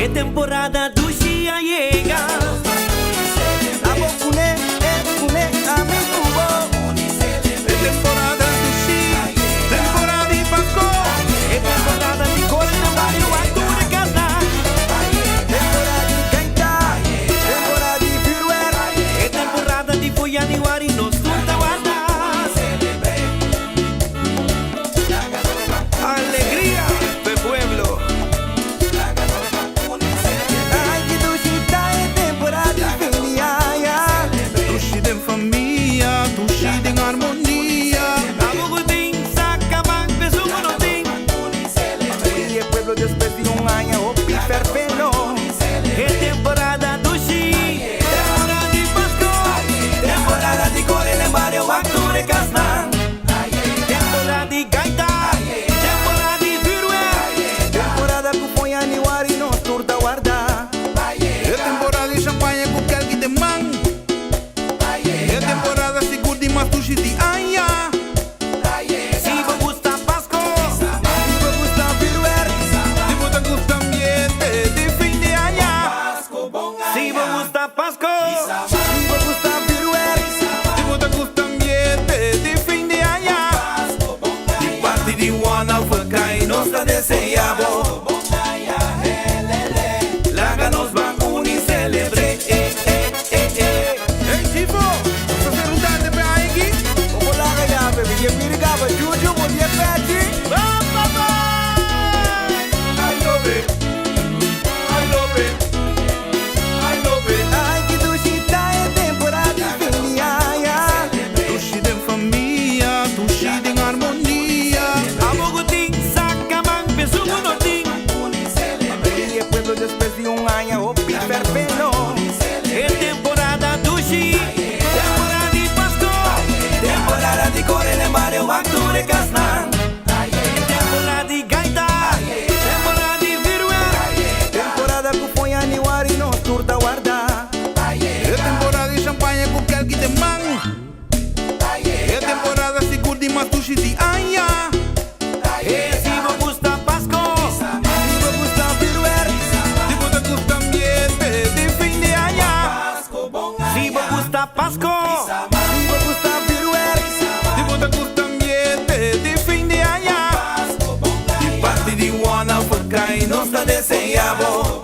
É temporada do dia llega. Abo cune, amigo bom. É temporada do Xi, temporada de Páscoa. É temporada de carnaval, ato de casar. Temporada de cantar, temporada de viruela. É temporada de folhar e nos tudo guardar. Alegria do pueblo. Ai que do Chita é temporada de felicidade. Do Xi tem família, do Xi tem harmonia. Abugudim, saca man, peso monotim. E é pueblo después de año, o perfeno. É temporada do Xi, temporada de Páscoa. Temporada de carnaval, ato de casar. Temporada de gaita, temporada de viruela. Temporada que põe anivar e nos turta guardar. É temporada de champanhe com quer que te man. É temporada segura de matushi de anha. Si vos gusta Páscoa, E vou gostar viruela. De botar gusto ambiente de fim de anha. si vos gusta Páscoa. E vou gostar viruela. De botar gusto ambiente de fim de anha. De parte de one alfa cai, nós tá desenhado. Laga nos vamos e celebre. Ei, tipo, você não tá de pé aí aqui? Vou lá ganhar, bebê. E me ligava, Júlio, vou me pedir. I love it. I love it. I love it. Ai que do Chita é temporada de felicidade. Do Xi tem família, do Xi tem harmonia. Abugudim, saca man, peso monotim. E é pueblo después de año, o perfeno. É temporada do Xi, temporada de Páscoa. Temporada de carnaval, ato de casar. Temporada de gaita, temporada de viruela. Temporada que põe anivar e nos turta guardar. É temporada de champanhe com quer que te man. É temporada segura de matushi de anha. É si vos gusta Páscoa, E vou gostar viruela. De botar gusto ambiente de fim de anha. si vos gusta Páscoa. E vou gostar viruela. De botar gusto ambiente de fim de anha. De parte de one alfa cai, nós tá desenhado.